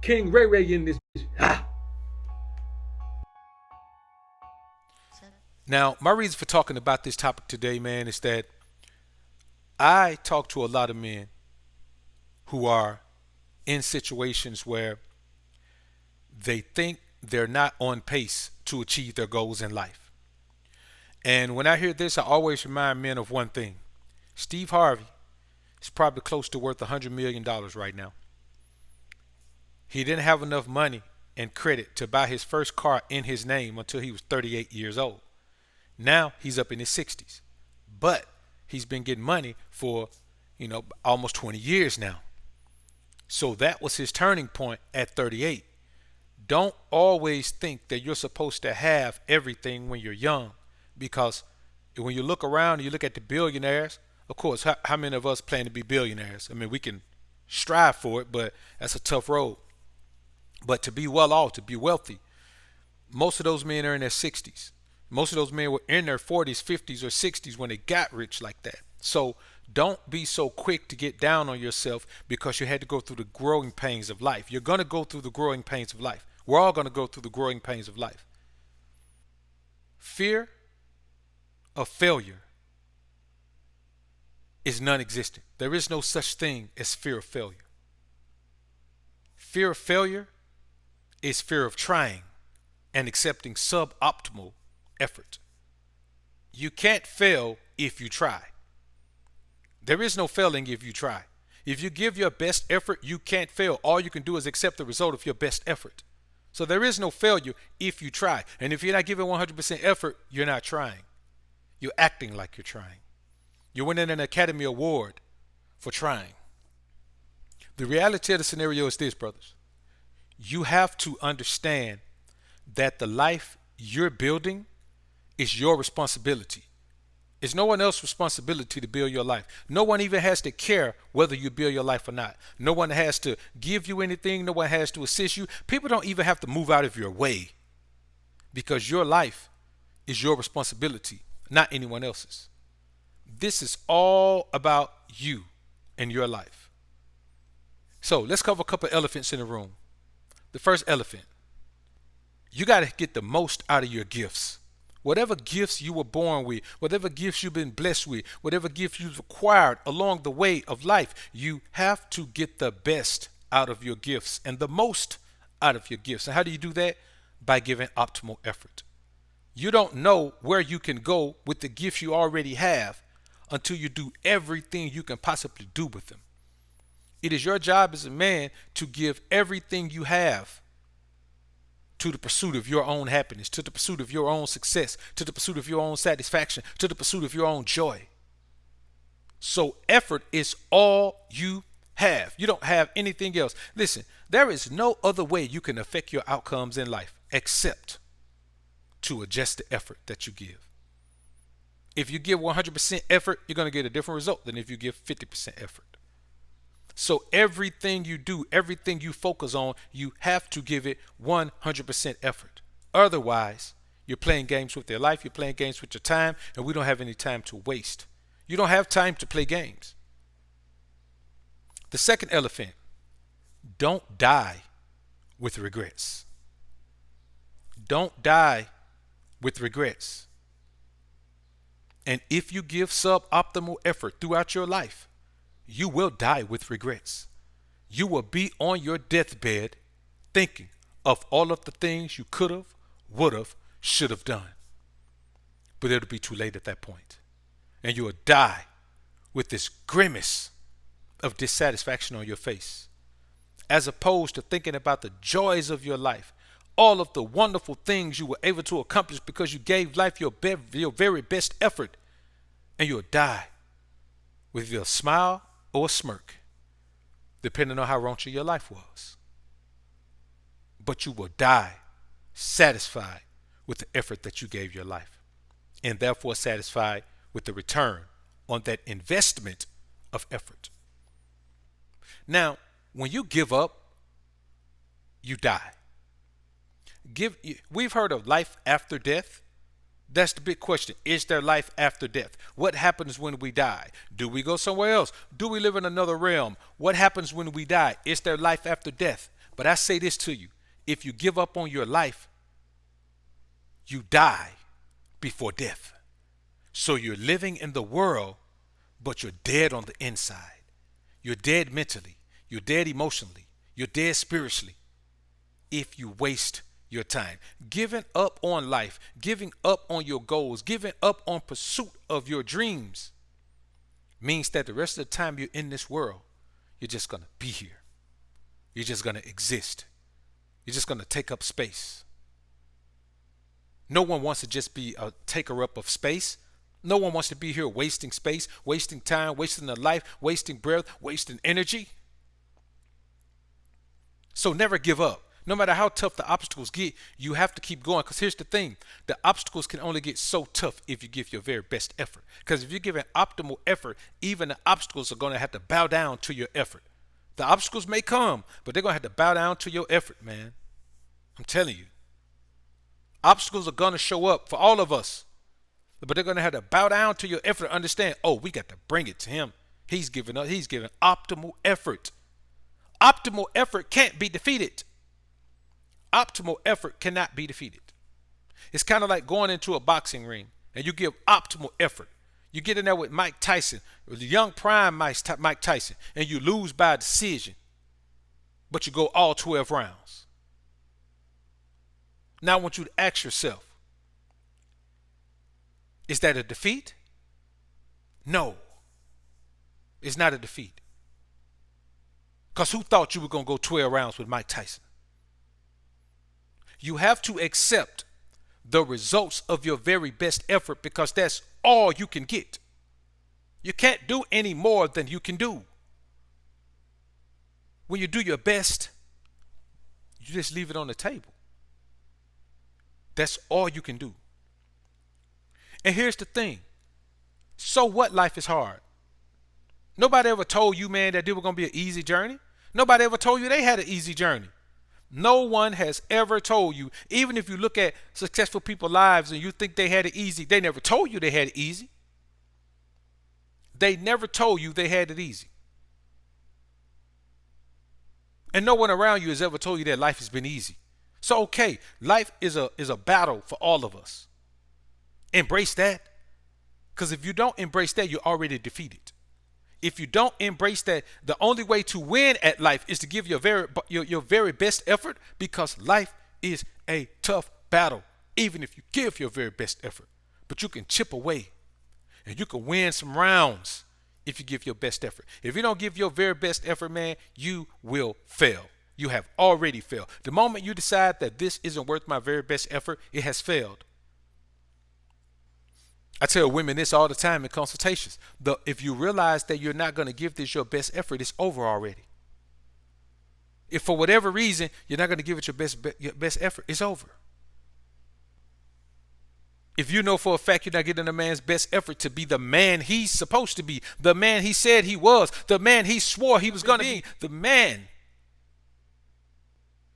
King Ray Ray in this bitch. Ah. Now, my reason for talking about this topic today, man, is that I talk to a lot of men who are in situations where they think they're not on pace to achieve their goals in life. And when I hear this, I always remind men of one thing. Steve Harvey is probably close to worth $100 million right now. He didn't have enough money and credit to buy his first car in his name until he was 38 years old. Now he's up in his 60s. But he's been getting money for, almost 20 years now. So that was his turning point at 38. Don't always think that you're supposed to have everything when you're young, because when you look around and you look at the billionaires, of course, how many of us plan to be billionaires? I mean, we can strive for it, but that's a tough road. But to be well off, to be wealthy, most of those men are in their 60s. Most of those men were in their 40s, 50s, or 60s when they got rich like that. So don't be so quick to get down on yourself because you had to go through the growing pains of life. You're going to go through the growing pains of life. We're all going to go through the growing pains of life. Fear of failure is non-existent. There is no such thing as fear of failure. Fear of failure is fear of trying and accepting suboptimal effort. You can't fail if you try. There is no failing if you try. If you give your best effort, you can't fail. All you can do is accept the result of your best effort. So there is no failure if you try. And if you're not giving 100% effort, you're not trying. You're acting like you're trying. You're winning an Academy Award for trying. The reality of the scenario is this, brothers. You have to understand that the life you're building is your responsibility. It's no one else's responsibility to build your life. No one even has to care whether you build your life or not. No one has to give you anything. No one has to assist you. People don't even have to move out of your way, because your life is your responsibility, not anyone else's. This is all about you and your life. So let's cover a couple of elephants in the room. The first elephant: you got to get the most out of your gifts. Whatever gifts you were born with, whatever gifts you've been blessed with, whatever gifts you've acquired along the way of life, you have to get the best out of your gifts and the most out of your gifts. And how do you do that? By giving optimal effort. You don't know where you can go with the gifts you already have until you do everything you can possibly do with them. It is your job as a man to give everything you have to the pursuit of your own happiness, to the pursuit of your own success, to the pursuit of your own satisfaction, to the pursuit of your own joy. So effort is all you have. You don't have anything else. Listen, there is no other way you can affect your outcomes in life except to adjust the effort that you give. If you give 100% effort, you're going to get a different result than if you give 50% effort. So everything you do, everything you focus on, you have to give it 100% effort. Otherwise, you're playing games with your life, you're playing games with your time, and we don't have any time to waste. You don't have time to play games. The second elephant: don't die with regrets. Don't die with regrets. And if you give suboptimal effort throughout your life, you will die with regrets. You will be on your deathbed thinking of all of the things you could have, would have, should have done. But it'll be too late at that point. And you will die with this grimace of dissatisfaction on your face, as opposed to thinking about the joys of your life, all of the wonderful things you were able to accomplish because you gave life your very best effort. And you'll die with either a smile or a smirk, depending on how raunchy your life was. But you will die satisfied with the effort that you gave your life, and therefore satisfied with the return on that investment of effort. Now, when you give up, you die. We've heard of life after death. That's the big question. Is there life after death? What happens when we die? Do we go somewhere else? Do we live in another realm? What happens when we die? Is there life after death? But I say this to you: if you give up on your life, you die before death. So you're living in the world, but you're dead on the inside. You're dead mentally. You're dead emotionally. You're dead spiritually if you waste your time. Giving up on life, giving up on your goals, giving up on pursuit of your dreams means that the rest of the time you're in this world, you're just going to be here. You're just going to exist. You're just going to take up space. No one wants to just be a taker up of space. No one wants to be here wasting space, wasting time, wasting their life, wasting breath, wasting energy. So never give up. No matter how tough the obstacles get, you have to keep going. Because here's the thing: the obstacles can only get so tough if you give your very best effort. Because if you give an optimal effort, even the obstacles are going to have to bow down to your effort. The obstacles may come, but they're going to have to bow down to your effort, man. I'm telling you. Obstacles are going to show up for all of us, but they're going to have to bow down to your effort to understand, oh, we got to bring it to him. He's giving optimal effort. Optimal effort can't be defeated. Optimal effort cannot be defeated. It's kind of like going into a boxing ring and you give optimal effort. You get in there with Mike Tyson, with the young prime Mike Tyson, and you lose by decision, but you go all 12 rounds. Now I want you to ask yourself, is that a defeat? No, it's not a defeat. Because who thought you were going to go 12 rounds with Mike Tyson? You have to accept the results of your very best effort, because that's all you can get. You can't do any more than you can do. When you do your best, you just leave it on the table. That's all you can do. And here's the thing. So what life is hard? Nobody ever told you, man, that it was going to be an easy journey. Nobody ever told you they had an easy journey. No one has ever told you, even if you look at successful people's lives and you think they had it easy, they never told you they had it easy. They never told you they had it easy. And no one around you has ever told you that life has been easy. So, okay, life is a battle for all of us. Embrace that. Because if you don't embrace that, you're already defeated. If you don't embrace that, the only way to win at life is to give your very best effort, because life is a tough battle, even if you give your very best effort. But you can chip away and you can win some rounds if you give your best effort. If you don't give your very best effort, man, you will fail. You have already failed. The moment you decide that this isn't worth my very best effort, it has failed. I tell women this all the time in consultations. If you realize that you're not going to give this your best effort, it's over already. If for whatever reason you're not going to give it your best effort, it's over. If you know for a fact you're not getting a man's best effort to be the man he's supposed to be, the man he said he was, the man he swore he was going to be, the man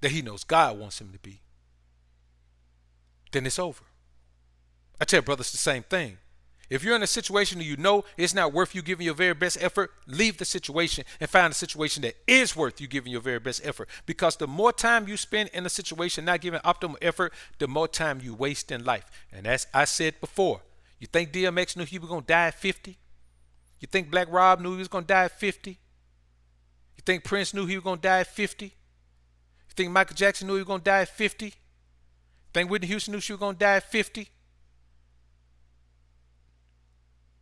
that he knows God wants him to be, then it's over. I tell brothers the same thing. If you're in a situation that you know it's not worth you giving your very best effort, leave the situation and find a situation that is worth you giving your very best effort. Because the more time you spend in a situation not giving optimal effort, the more time you waste in life. And as I said before, you think DMX knew he was going to die at 50? You think Black Rob knew he was going to die at 50? You think Prince knew he was going to die at 50? You think Michael Jackson knew he was going to die at 50? You think Whitney Houston knew she was going to die at 50?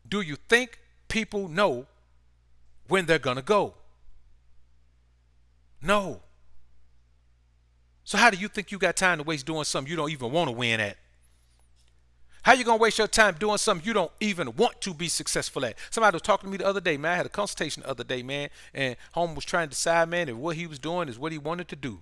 Do you think people know when they're going to go? No. So how do you think you got time to waste doing something you don't even want to win at? How you going to waste your time doing something you don't even want to be successful at? Somebody was talking to me the other day, man. I had a consultation the other day, man, and home was trying to decide, man, if what he was doing is what he wanted to do.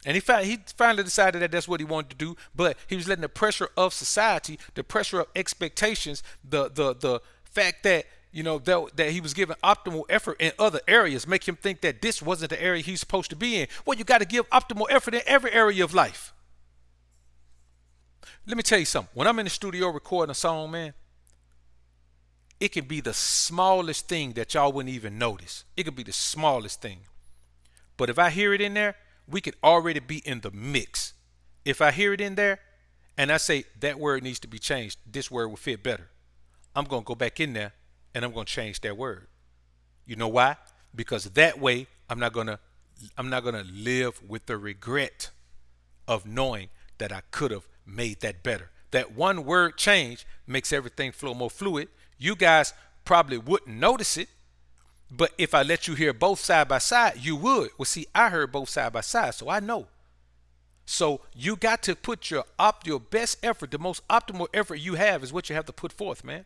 And he finally decided that that's what he wanted to do, but he was letting the pressure of society, the pressure of expectations, the fact that, you know, that he was giving optimal effort in other areas make him think that this wasn't the area he's supposed to be in. Well, you got to give optimal effort in every area of life. Let me tell you something. When I'm in the studio recording a song, man, it can be the smallest thing that y'all wouldn't even notice. It could be the smallest thing. But if I hear it in there, we could already be in the mix. If I hear it in there and I say that word needs to be changed, this word will fit better, I'm going to go back in there and I'm going to change that word. You know why? Because that way I'm not going to live with the regret of knowing that I could have made that better. That one word change makes everything flow more fluid. You guys probably wouldn't notice it, but if I let you hear both side by side, you would. Well, see, I heard both side by side, so I know. So you got to put your best effort, the most optimal effort you have is what you have to put forth, man.